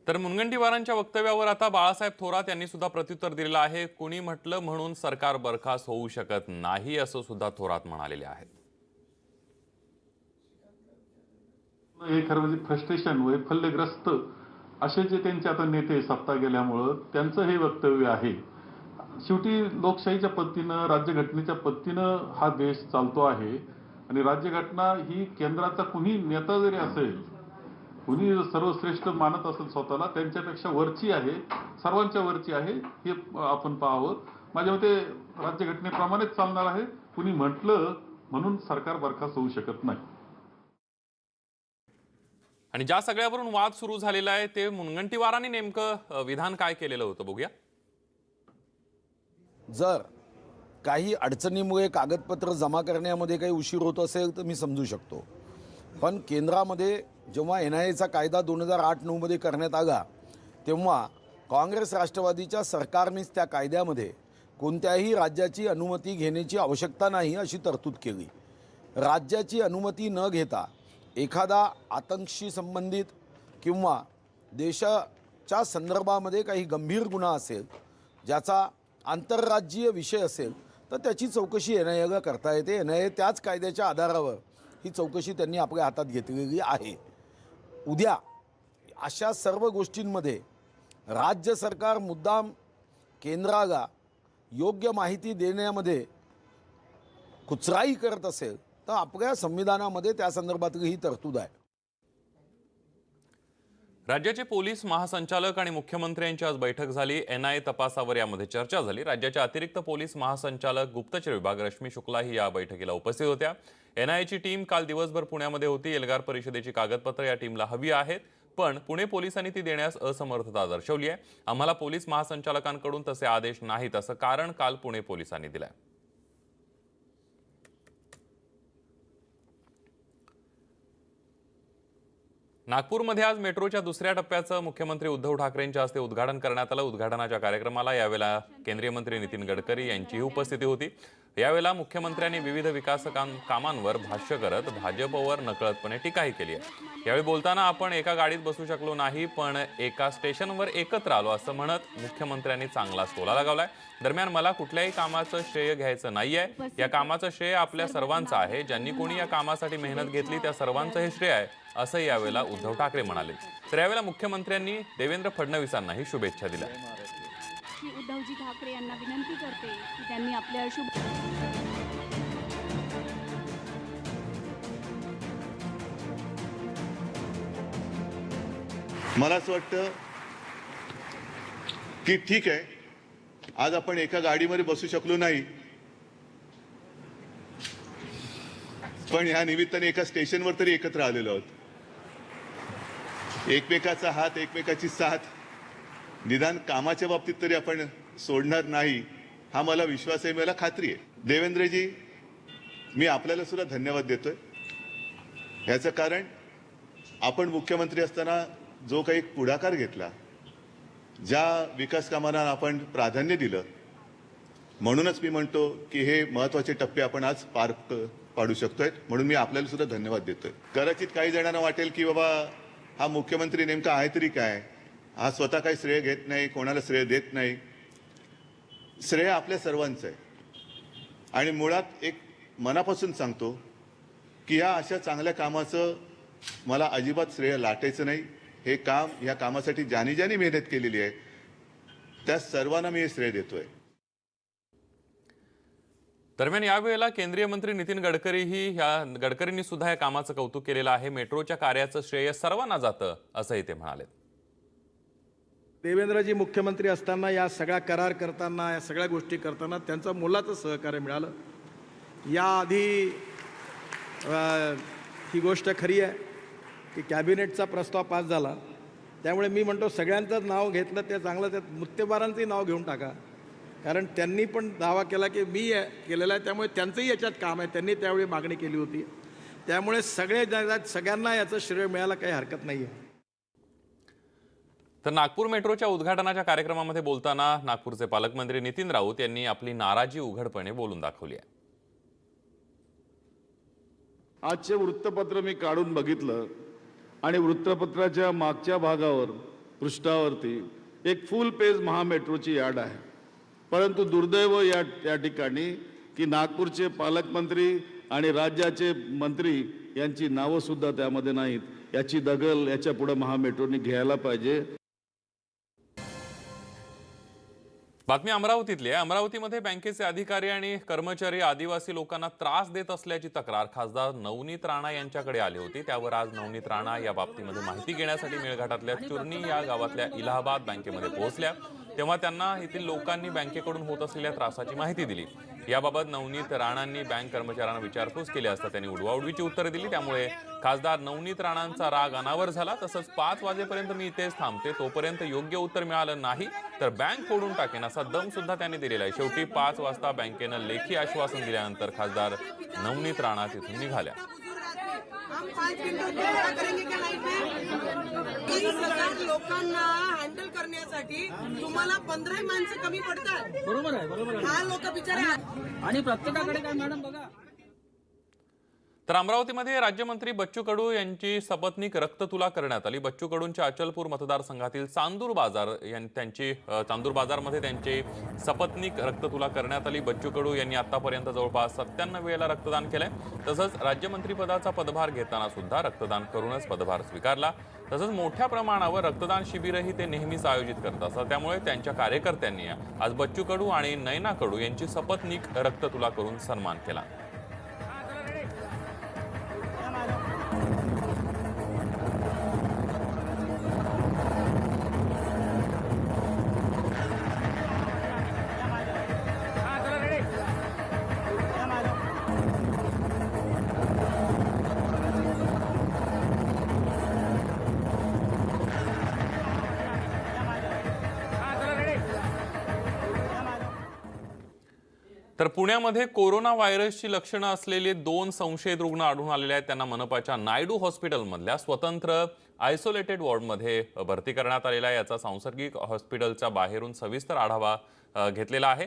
तर मुनगंटीवारांच्या वक्तव्यावर आता बाळासाहेब थोरात यांनी सुद्धा प्रत्युत्तर दिलेलं आहे। कोणी म्हटलं म्हणून सरकार बरखास्त होऊ शकत नाही असं सुद्धा थोरात म्हणालेले आहेत। हे खरं म्हणजे फ्रस्ट्रेशन वैफल्यग्रस्त असे जे त्यांचे आता नेते सत्ता गेल्यामुळं त्यांचं हे वक्तव्य आहे। शेवटी लोकशाहीच्या पद्धतीनं राज्यघटनेच्या पद्धतीनं हा देश चालतो आहे आणि राज्यघटना ही केंद्राचा कुणी नेता जरी असेल, कुणी सर्वश्रेष्ठ मानत असेल स्वतःला, त्यांच्यापेक्षा वरची आहे, सर्वांच्या वरची आहे हे आपण पाहावं। माझ्या मते राज्यघटनेप्रमाणेच चालणार आहे। कुणी म्हटलं म्हणून सरकार बरखास्त होऊ शकत नाही। आणि ज्या सगळ्यावरून वाद सुरू झालेला आहे ते मुनगंटीवारांनी नेमकं विधान काय केलेलं होतं बघूया। जर काही अडचणीमुळे कागदपत्र जमा करण्यामध्ये काही उशीर होत असेल तर मी समजू शकतो, पण केंद्रामध्ये जेव्हा NIAचा कायदा 2008-9 मध्ये करण्यात आला तेव्हा काँग्रेस राष्ट्रवादीच्या सरकारनेच त्या कायद्यामध्ये कोणत्याही राज्याची अनुमती घेण्याची आवश्यकता नाही अशी तरतूद केली। राज्याची अनुमती न घेता एखादा आतंकशी संबंधित किंवा देशाच्या संदर्भामध्ये काही गंभीर गुन्हा असेल, ज्याचा आंतरराज्यीय विषय असेल, तर त्याची चौकशी NIAला करता येते। NIA त्याच कायद्याच्या आधारावर ही चौकशी त्यांनी आपल्या हातात घेतलेली आहे। उद्या अशा सर्व गोष्टींमध्ये राज्य सरकार मुद्दाम केंद्राला योग्य माहिती देण्यामध्ये कुचराई करत असेल तर आपल्या संविधानामध्ये त्या संदर्भातली ही तरतूद आहे। राज्याचे पोलीस महासंचालक आणि मुख्यमंत्र्यांची आज बैठक झाली। NIA तपासावर यामध्ये चर्चा झाली। राज्याचे अतिरिक्त पोलीस महासंचालक गुप्तचर विभाग रश्मी शुक्लाही या बैठकीला उपस्थित होत्या। NIAची टीम काल दिवसभर पुण्यामध्ये होती। एल्गार परिषदेची कागदपत्र या टीमला हवी आहेत, पण पुणे पोलिसांनी ती देण्यास असमर्थता दर्शवली आहे। आम्हाला पोलीस महासंचालकांकडून तसे आदेश नाहीत असं कारण काल पुणे पोलिसांनी दिलंय। नागपूरमध्ये आज मेट्रोच्या दुसऱ्या टप्प्याचं मुख्यमंत्री उद्धव ठाकरेंच्या हस्ते उद्घाटन करण्यात आलं। उद्घाटनाच्या कार्यक्रमाला यावेळेला केंद्रीय मंत्री नितीन गडकरी यांचीही उपस्थिती होती। यावेळेला मुख्यमंत्र्यांनी विविध विकास कामांवर भाष्य करत भाजपवर नकळतपणे टीकाही केली आहे। यावेळी बोलताना आपण एका गाडीत बसू शकलो नाही, पण एका स्टेशनवर एकत्र आलो असं म्हणत मुख्यमंत्र्यांनी चांगलाच टोला लगावलाय। दरम्यान मला कुठल्याही कामाचं श्रेय घ्यायचं नाहीये, या कामाचं श्रेय आपल्या सर्वांचं आहे। ज्यांनी कोणी या कामासाठी मेहनत घेतली त्या सर्वांचं हे श्रेय आहे असं यावेळेला उद्धव ठाकरे म्हणाले। तर यावेळेला मुख्यमंत्र्यांनी देवेंद्र फडणवीसांनाही शुभेच्छा दिल्या। उद्धवजी ठाकरे यांना विनंती करते की त्यांनी आपल्या मला असं वाटतं की ठीक आहे, आज आपण एका गाडीमध्ये बसू शकलो नाही, पण या निमित्ताने एका स्टेशनवर तरी एकत्र आलेलो आहोत। एकमेकाचा हात, एकमेकाची साथ, निदान कामाच्या बाबतीत तरी आपण सोडणार नाही हा मला विश्वास आहे, मला खात्री आहे। देवेंद्रजी, मी आपल्याला सुद्धा धन्यवाद देतोय। याचं कारण आपण मुख्यमंत्री असताना जो काही पुढाकार घेतला, ज्या विकास कामांना आपण प्राधान्य दिलं, म्हणूनच मी म्हणतो की हे महत्त्वाचे टप्पे आपण आज पार पाडू शकतोय, म्हणून मी आपल्याला सुद्धा धन्यवाद देतोय। कदाचित काही जणांना वाटेल की बाबा हा मुख्यमंत्री नेमका आहे तरी काय, हा स्वतः काही श्रेय घेत नाही, कोणाला श्रेय देत नाही। श्रेय आपल्या सर्वांचं आहे आणि मुळात एक मनापासून सांगतो की या अशा चांगल्या कामाचं मला अजिबात श्रेय लाटायचं नाही। हे काम, या कामासाठी ज्यांनी ज्यांनी मेहनत केलेली आहे त्या सर्वांना मी हे श्रेय देतोय। दरम्यान यावेळेला केंद्रीय मंत्री नितीन गडकरींनी सुद्धा या कामाचं कौतुक केलेलं आहे। मेट्रोच्या कार्याचं श्रेय सर्वांना जातं असंही ते म्हणाले। देवेंद्रजी मुख्यमंत्री असताना या सगळ्या करार करताना, या सगळ्या गोष्टी करताना त्यांचं मोलाचं सहकार्य मिळालं। याआधी ही गोष्ट खरी आहे की कॅबिनेटचा प्रस्ताव पास झाला, त्यामुळे मी म्हणतो सगळ्यांचंच नाव घेतलं ते चांगलं, त्यात मुत्तेबारांचंही नाव घेऊन टाका, कारण त्यांनी पण दावा केला की मी केलेला आहे, त्यामुळे त्यांचंही याच्यात काम आहे। त्यांनी त्यावेळी मागणी केली होती, त्यामुळे सगळ्यांना याचं श्रेय मिळायला काही हरकत नाही आहे। तर नागपूर मेट्रोच्या उद्घाटनाच्या कार्यक्रमामध्ये बोलताना नागपूरचे पालकमंत्री नितीन राऊत यांनी आपली नाराजी उघडपणे बोलून दाखवली आहे। आजचे वृत्तपत्र मी काढून बघितलं आणि वृत्तपत्राच्या मागच्या भागावर पृष्ठावरती एक फुल पेज महामेट्रोची याड आहे, परंतु दुर्दैव या ठिकाणी की नागपूरचे पालकमंत्री आणि राज्याचे मंत्री यांची नावं सुद्धा त्यामध्ये नाहीत. याची दखल याच्या पुढे महामेट्रोने घ्यायला पाहिजे. बातमी अमरावतीतली आहे. अमरावतीमध्ये बँकेचे अधिकारी आणि कर्मचारी आदिवासी लोकांना त्रास देत असल्याची तक्रार खासदार नवनीत राणा यांच्याकडे आली होती. त्यावर आज नवनीत राणा या बाबतीमध्ये माहिती घेण्यासाठी मेळघाटातल्या चुर्नी या गावातल्या इलाहाबाद बँकेमध्ये पोहोचल्या. तेव्हा त्यांना येथील लोकांनी बँकेकडून होत असलेल्या त्रासाची माहिती दिली. याबाबत नवनीत राणांनी बँक कर्मचाऱ्यांना विचारपूस केली असता त्यांनी उडवाउडवीची उत्तरे दिली. त्यामुळे खासदार नवनीत राणांचा राग अनावर झाला. तसंच 5 वाजेपर्यंत मी इथेच थांबते, तोपर्यंत योग्य उत्तर मिळालं नाही तर बँक फोडून टाकेन असा दम सुद्धा त्यांनी दिलेला आहे. शेवटी 5 वाजता बँकेनं लेखी आश्वासन दिल्यानंतर खासदार नवनीत राणा तिथून निघाल्या. हम 5 मिनिटं पूर्ण करेंगे क्या नाही ते 20,000 लोकांना हँडल करण्यासाठी तुम्हाला 15 माणसं कमी पडतात. बरोबर आहे. हा लोक बिचारे आणि प्रत्येकाकडे काय मॅडम बघा. तर अमरावतीमध्ये राज्यमंत्री बच्चू कडू यांची सपत्नीक रक्ततुला करण्यात आली. बच्चू कडूंच्या अचलपूर मतदारसंघातील चांदूर बाजारमध्ये त्यांची सपत्नीक रक्ततुला करण्यात आली. बच्चू कडू यांनी आतापर्यंत जवळपास 97 वेळेला रक्तदान केलंय. तसंच राज्यमंत्री पदाचा पदभार घेताना सुद्धा रक्तदान करूनच पदभार स्वीकारला. तसंच मोठ्या प्रमाणावर रक्तदान शिबिरही ते नेहमीच आयोजित करत असतात. त्यामुळे त्यांच्या कार्यकर्त्यांनी आज बच्चू कडू आणि नयना कडू यांची सपत्नीक रक्ततुला करून सन्मान केला. तर पुण्यामध्ये कोरोना व्हायरसची लक्षणं असलेले 2 संशयित रुग्ण आढळून आलेले आहेत. त्यांना मनपाच्या नायडू हॉस्पिटलमधल्या स्वतंत्र आयसोलेटेड वॉर्डमध्ये भरती करण्यात आलेला आहे. याचा सांसर्गिक हॉस्पिटलच्या बाहेरून सविस्तर आढावा घेतलेला आहे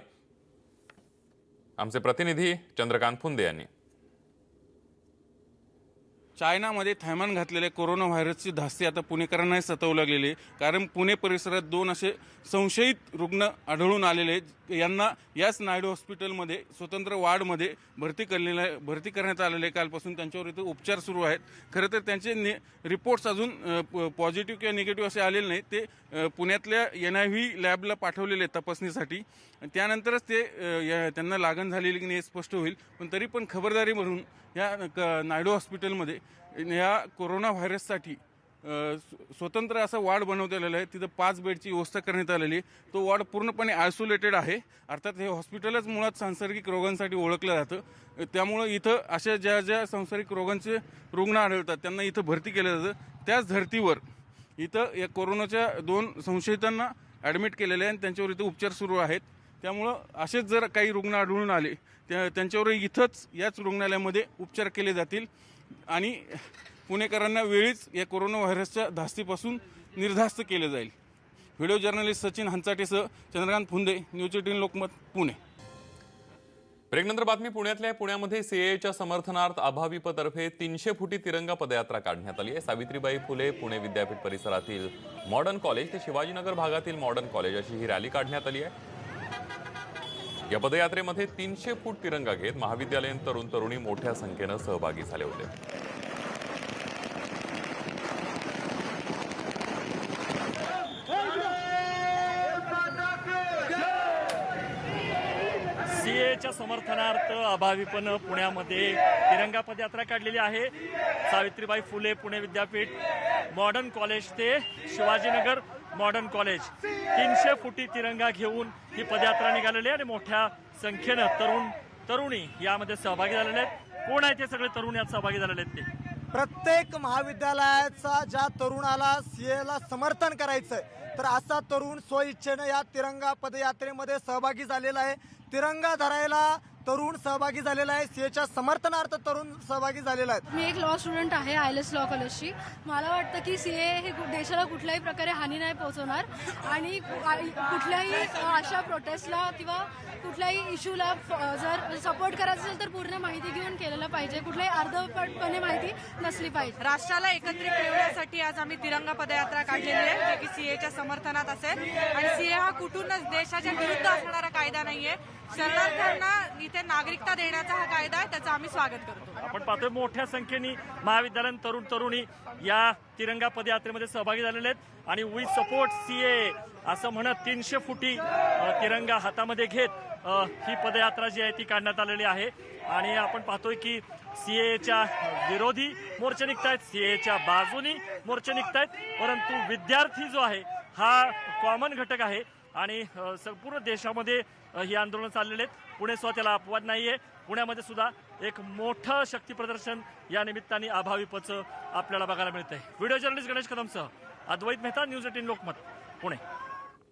आमचे प्रतिनिधी चंद्रकांत फुंदे यांनी. चायनामध्ये थैमान घातलेल्या कोरोना व्हायरसची धास्ती आता पुणेकरांनाही सतावू लागलेली आहे. कारण पुणे परिसरात 2 असे संशयित रुग्ण आढळून आलेले आहेत. यांना याच नायडू हॉस्पिटलमध्ये स्वतंत्र वार्डमध्ये भरती करण्यात आलेले आहे. कालपासून त्यांच्यावर इथे उपचार सुरू आहेत. खरं तर त्यांचे रिपोर्ट्स अजून पॉझिटिव्ह किंवा निगेटिव्ह असे आलेले नाहीत. ते पुण्यातल्या NIV लॅबला पाठवलेले आहेत तपासणीसाठी. त्यानंतरच ते त्यांना लागण झालेली की नाही स्पष्ट होईल. पण तरी पण खबरदारी म्हणून या नायडू हॉस्पिटलमध्ये या कोरोना व्हायरससाठी स्वतंत्र असा वॉर्ड बनवता आलेला आहे. तिथं 5 बेडची व्यवस्था करण्यात आलेली आहे. तो वॉर्ड पूर्णपणे आयसोलेटेड आहे. अर्थात हे हॉस्पिटलच मुळात सांसर्गिक रोगांसाठी ओळखलं जातं. त्यामुळं इथं अशा ज्या सांसर्गिक रोगांचे रुग्ण आढळतात त्यांना इथं भरती केलं जातं. त्याच धर्तीवर इथं या कोरोनाच्या 2 संशयितांना ॲडमिट केलेले आहे आणि त्यांच्यावर इथं उपचार सुरू आहेत. त्यामुळं असेच जर काही रुग्ण आढळून आले त्यांच्यावर इथंच याच रुग्णालयामध्ये उपचार केले जातील आणि पुणेकरांना वेळीच या कोरोना व्हायरसच्या धास्तीपासून निर्धास्त केले जाईल. व्हिडिओ जर्नलिस्ट सचिन हंचाटेसह चंद्रकांत फुंदे, न्यूज 18 लोकमत, पुणे. ब्रेकनंतर बातमी पुण्यामध्ये सीएच्या समर्थनार्थ अभाविपतर्फे 300 फुटी तिरंगा पदयात्रा काढण्यात आली आहे. सावित्रीबाई फुले पुणे विद्यापीठ परिसरातील मॉडर्न कॉलेज ते शिवाजीनगर भागातील मॉडर्न कॉलेज अशी ही रॅली काढण्यात आली आहे. या पदयात्रेमध्ये 300 फूट तिरंगा घेत महाविद्यालयीन तरुण तरुणी मोठ्या संख्येनं सहभागी झाले होते. सीएच्या समर्थनार्थ अभावीपणे पुण्यामध्ये तिरंगा पदयात्रा काढलेली आहे. सावित्रीबाई फुले पुणे विद्यापीठ मॉडर्न कॉलेज ते शिवाजीनगर मॉडर्न कॉलेज 300 फुटी तिरंगा घेऊन ही पदयात्रा निघालेली आहे आणि मोठ्या संख्येनं तरुणी यामध्ये सहभागी झालेले आहेत. कोण आहे ते सगळे तरुण यात सहभागी झालेले आहेत? ते प्रत्येक महाविद्यालयाचा ज्या तरुणाला सीएला समर्थन करायचंय तर असा तरुण स्वइच्छेने या तिरंगा पदयात्रेमध्ये सहभागी झालेला आहे. तिरंगा धरायला तरुण सहभागी झालेला आहे. सीएच्या समर्थनार्थ तरुण सहभागी झालेला आहे. मी एक लॉ स्टुडंट आहे ILS लॉ कॉलेजची. मला वाटतं की सीए हे देशाला कुठल्याही प्रकारे हानी नाही पोहोचवणार आणि कुठल्याही अशा प्रोटेस्टला किंवा कुठल्याही इश्यूला जर सपोर्ट करायचं असेल तर पूर्ण माहिती घेऊन केलेलं पाहिजे. कुठल्याही अर्धवटपणे माहिती नसली पाहिजे. राष्ट्राला एकत्रित ठेवण्यासाठी आज आम्ही तिरंगा पदयात्रा काढलेली आहे, जे की सीएच्या समर्थनात असेल आणि सीए हा कुठूनच देशाच्या विरुद्ध असणारा कायदा नाहीये. शरणार्थ्यांना इथे नागरिकता देण्याचा हा कायदा आहे, त्याचं आम्ही स्वागत करतो. आपण पाहतोय मोठ्या संख्येने महाविद्यालयीन तरुण तरुणी या तिरंगा पदयात्रेमध्ये सहभागी झालेले आहेत आणि वी सपोर्ट सीए असं म्हणत 300 फुटी तिरंगा हातामध्ये घेत ही पदयात्रा जी आहे ती काढण्यात आलेली आहे. आणि आपण पाहतोय की सीएच्या विरोधी मोर्चे निघतायत, सीएच्या बाजूनी मोर्चे निघतायत, परंतु विद्यार्थी जो आहे हा कॉमन घटक आहे आणि संपूर्ण देशामध्ये ही आंदोलन चाललेले आहेत. पुणे स्वतःला अपवाद नाहीये. पुण्यामध्ये सुद्धा एक मोठं शक्ती प्रदर्शन या निमित्ताने अभाविपचं आपल्याला बघायला मिळतंय. व्हिडिओ जर्नलिस्ट गणेश कदमसह अद्वैत मेहता, न्यूज 18 लोकमत, पुणे.